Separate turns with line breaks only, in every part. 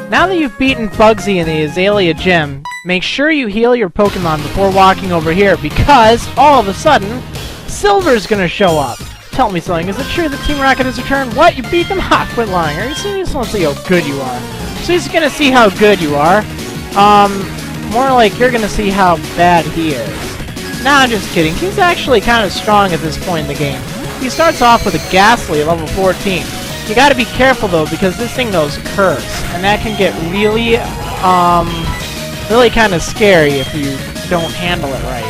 Now that you've beaten Bugsy in the Azalea Gym, make sure you heal your Pokemon before walking over here, because all of a sudden, Silver's gonna show up. Tell me something, is it true that Team Rocket has returned? What? You beat them? Ha! Quit lying. Are you serious? Let's see how good you are. So he's gonna see how good you are. More like you're gonna see how bad he is. Nah, I'm just kidding. He's actually kind of strong at this point in the game. He starts off with a Ghastly at level 14. You gotta be careful though, because this thing knows Curse, and that can get really, really kind of scary if you don't handle it right.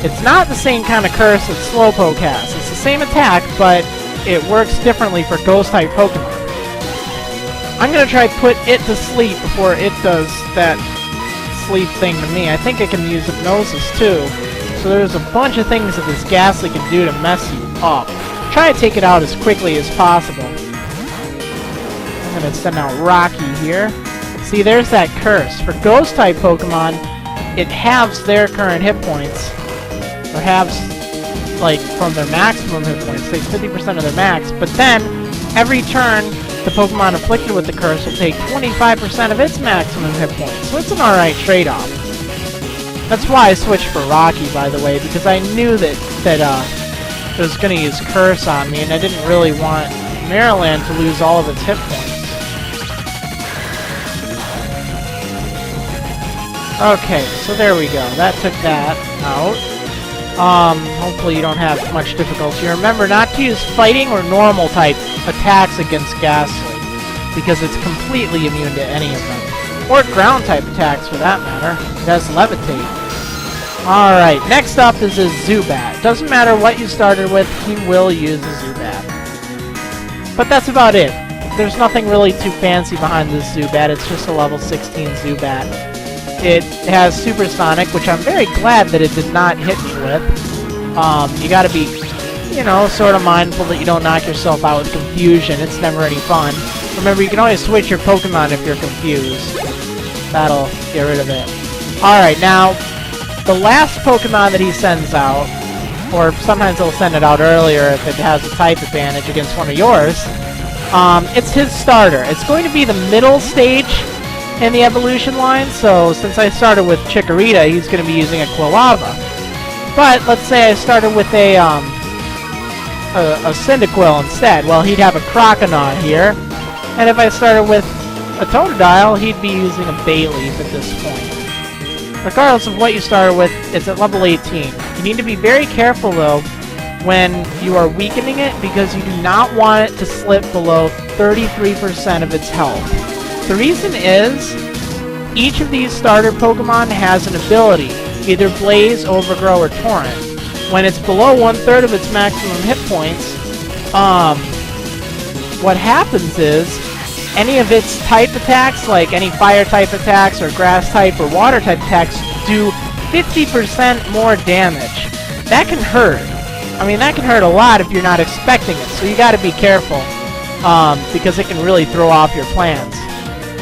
It's not the same kind of Curse that Slowpoke has. It's the same attack, but it works differently for Ghost-type Pokemon. I'm gonna try put it to sleep before it does that sleep thing to me. I think it can use Hypnosis too. So there's a bunch of things that this Ghastly can do to mess you up. Try to take it out as quickly as possible. I'm gonna send out Rocky here. See, there's that Curse. For Ghost-type Pokemon, it halves their current hit points. Or halves, like, from their maximum hit points. Takes 50% of their max. But then, every turn, the Pokemon afflicted with the Curse will take 25% of its maximum hit points. So it's an alright trade-off. That's why I switched for Rocky, by the way, because I knew that it was going to use Curse on me, and I didn't really want Marriland to lose all of its hit points. Okay, so there we go. That took that out. Hopefully you don't have much difficulty. Remember not to use fighting or normal type attacks against Ghastly, because it's completely immune to any of them. Or ground type attacks for that matter. It has Levitate. Alright, next up is a Zubat. Doesn't matter what you started with, he will use a Zubat. But that's about it. There's nothing really too fancy behind this Zubat. It's just a level 16 Zubat. It has Supersonic, which I'm very glad that it did not hit me with. You gotta be, you know, sort of mindful that you don't knock yourself out with confusion. It's never any fun. Remember, you can always switch your Pokemon if you're confused. That'll get rid of it. Alright, now, the last Pokemon that he sends out, or sometimes he'll send it out earlier if it has a type advantage against one of yours, it's his starter. It's going to be the middle stage in the evolution line, so since I started with Chikorita, he's going to be using a Quilava. But let's say I started with a Cyndaquil instead. Well, he'd have a Croconaw here, and if I started with a Totodile, he'd be using a Bayleaf at this point. Regardless of what you started with, it's at level 18. You need to be very careful, though, when you are weakening it, because you do not want it to slip below 33% of its health. The reason is, each of these starter Pokemon has an ability, either Blaze, Overgrow, or Torrent. When it's below 1/3 of its maximum hit points, what happens is, any of its type attacks, like any fire type attacks, or grass type, or water type attacks, do 50% more damage. That can hurt. I mean, that can hurt a lot if you're not expecting it, so you gotta be careful, because it can really throw off your plans.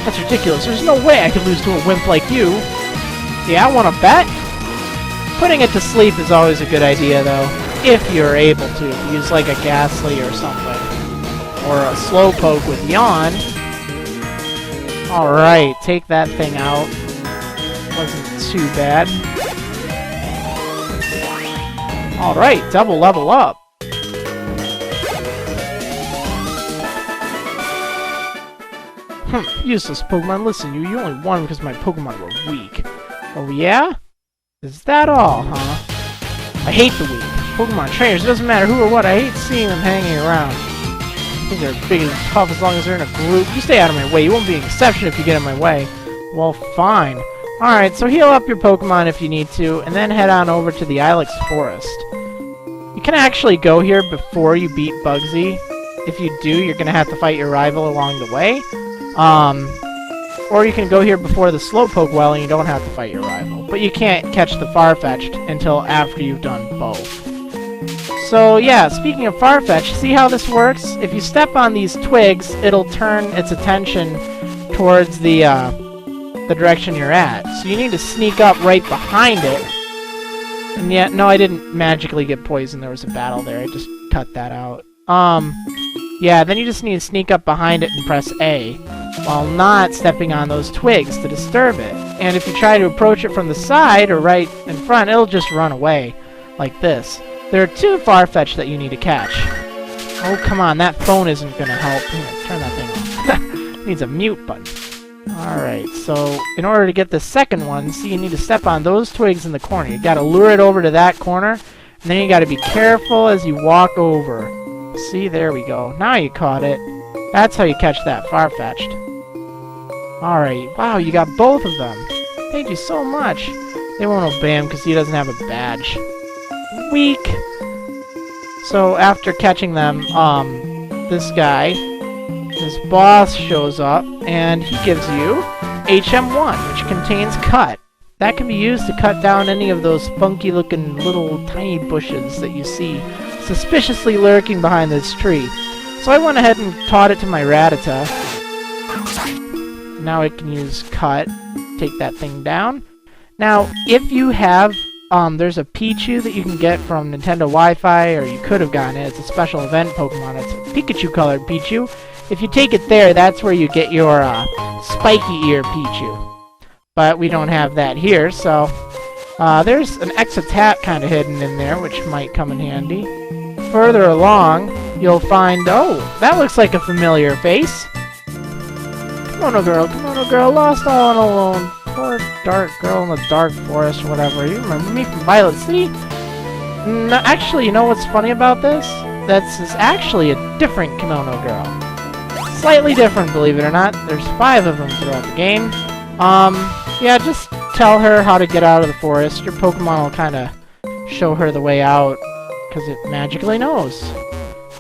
That's ridiculous. There's no way I could lose to a wimp like you. Yeah, wanna bet? Putting it to sleep is always a good idea, though, if you're able to. Use like a Ghastly or something. Or a Slowpoke with Yawn. Alright, take that thing out. Wasn't too bad. Alright, double level up. Useless Pokemon, listen, you only won because my Pokemon were weak. Oh yeah? Is that all, huh? I hate the weak. Pokemon trainers, it doesn't matter who or what, I hate seeing them hanging around. I think they're big and tough as long as they're in a group. You stay out of my way, you won't be an exception if you get in my way. Well, fine. Alright, so heal up your Pokemon if you need to, and then head on over to the Ilex Forest. You can actually go here before you beat Bugsy. If you do, you're gonna have to fight your rival along the way. Or you can go here before the Slowpoke well and you don't have to fight your rival. But you can't catch the farfetch'd until after you've done both. So yeah, speaking of farfetch'd, see how this works? If you step on these twigs, it'll turn its attention towards the direction you're at. So you need to sneak up right behind it. And yeah, no, I didn't magically get poisoned. There was a battle there. I just cut that out. Yeah, then you just need to sneak up behind it and press A. while not stepping on those twigs to disturb it. And if you try to approach it from the side or right in front, it'll just run away, like this. There are 2 farfetch'd that you need to catch. Oh, come on, that phone isn't gonna help. Here, turn that thing off. It needs a mute button. Alright, so in order to get the second one, see, you need to step on those twigs in the corner. You gotta lure it over to that corner, and then you gotta be careful as you walk over. See, there we go. Now you caught it. That's how you catch that farfetch'd. Alright, wow, you got both of them. Thank you so much. They won't obey him because he doesn't have a badge. Weak! So after catching them, this guy, his boss shows up, and he gives you HM1, which contains cut. That can be used to cut down any of those funky-looking little tiny bushes that you see suspiciously lurking behind this tree. So I went ahead and taught it to my Rattata. Now it can use cut. Take that thing down. Now, if you have, there's a Pichu that you can get from Nintendo Wi-Fi, or you could have gotten it. It's a special event Pokemon. It's a Pikachu-colored Pichu. If you take it there, that's where you get your spiky ear Pichu. But we don't have that here, so there's an Exotat kind of hidden in there, which might come in handy. Further along, you'll find, oh, that looks like a familiar face. Kimono girl, lost all and alone. Poor dark girl in the dark forest or whatever. You remember me from Violet City? No, actually, you know what's funny about this? That's actually a different kimono girl. Slightly different, believe it or not. There's 5 of them throughout the game. Yeah, just tell her how to get out of the forest. Your Pokemon will kind of show her the way out, because it magically knows.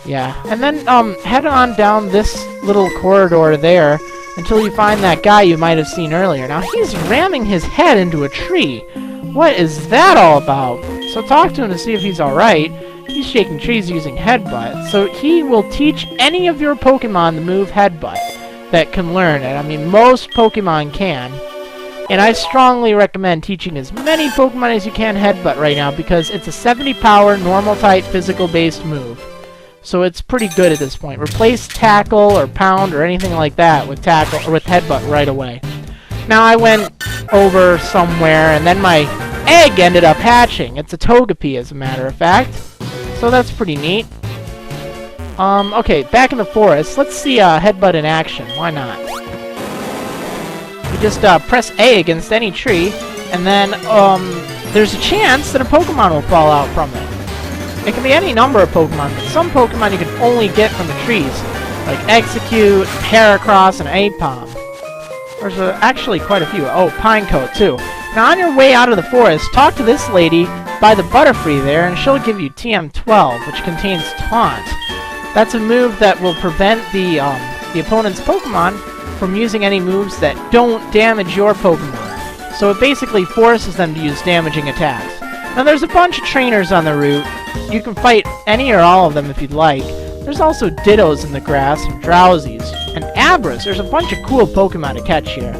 Yeah, and then head on down this little corridor there until you find that guy you might have seen earlier. Now, he's ramming his head into a tree. What is that all about? So talk to him to see if he's alright. He's shaking trees using Headbutt, so he will teach any of your Pokemon the move Headbutt that can learn it. I mean, most Pokemon can. And I strongly recommend teaching as many Pokemon as you can Headbutt right now, because it's a 70 power, normal type, physical based move. So it's pretty good at this point. Replace Tackle or Pound or anything like that with Tackle or with Headbutt right away. Now I went over somewhere and then my egg ended up hatching. It's a Togepi, as a matter of fact. So that's pretty neat. Okay, back in the forest. Let's see Headbutt in action. Why not? You just press A against any tree, and then there's a chance that a Pokemon will fall out from it. It can be any number of Pokemon, but some Pokemon you can only get from the trees, like Execute, Heracross, and Apom. There's actually quite a few. Oh, Pinecoat, too. Now, on your way out of the forest, talk to this lady by the Butterfree there, and she'll give you TM12, which contains Taunt. That's a move that will prevent the opponent's Pokemon from using any moves that don't damage your Pokemon. So it basically forces them to use damaging attacks. Now there's a bunch of trainers on the route. You can fight any or all of them if you'd like. There's also Dittos in the grass, and Drowsies, and Abras. There's a bunch of cool Pokemon to catch here.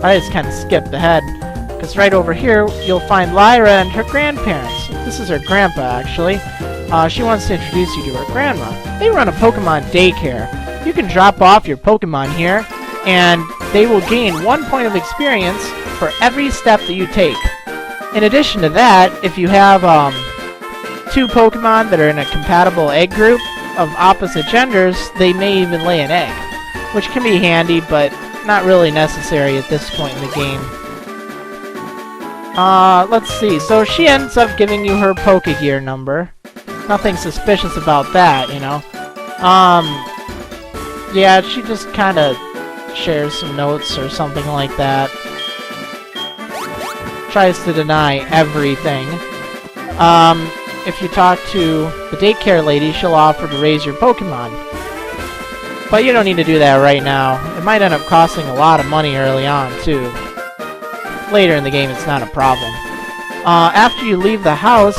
I just kind of skipped ahead, because right over here you'll find Lyra and her grandparents. This is her grandpa, actually. She wants to introduce you to her grandma. They run a Pokemon daycare. You can drop off your Pokemon here, and they will gain 1 point of experience for every step that you take. In addition to that, if you have 2 Pokemon that are in a compatible egg group of opposite genders, they may even lay an egg, which can be handy, but not really necessary at this point in the game. Let's see. So she ends up giving you her Pokegear number. Nothing suspicious about that, you know. Yeah, she just kind of shares some notes or something like that. Tries to deny everything. If you talk to the daycare lady, she'll offer to raise your Pokemon. But you don't need to do that right now. It might end up costing a lot of money early on, too. Later in the game, it's not a problem. After you leave the house,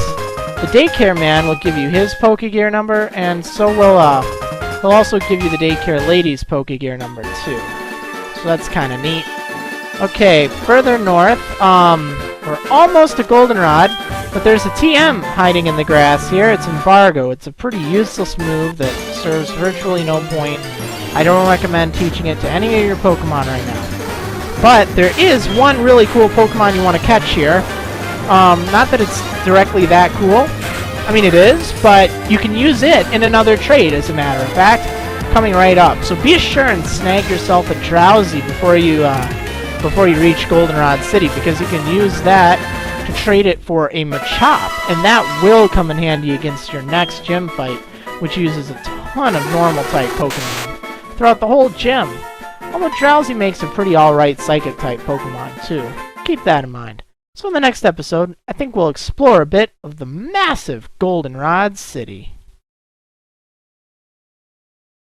the daycare man will give you his Pokegear number, and so will, he'll also give you the daycare lady's Pokegear number, too. So that's kind of neat. Okay, further north, we're almost to Goldenrod, but there's a TM hiding in the grass here. It's Embargo. It's a pretty useless move that serves virtually no point I don't recommend teaching it to any of your Pokemon right now. But there is one really cool Pokemon you want to catch here. Not that it's directly that cool. I mean, it is, but you can use it in another trade, as a matter of fact, coming right up. So be sure and snag yourself a Drowsy before you reach Goldenrod City, because you can use that to trade it for a Machop, and that will come in handy against your next gym fight, which uses a ton of normal-type Pokemon throughout the whole gym. Although Drowsy makes a pretty alright Psychic-type Pokemon, too. Keep that in mind. So in the next episode, I think we'll explore a bit of the massive Goldenrod City.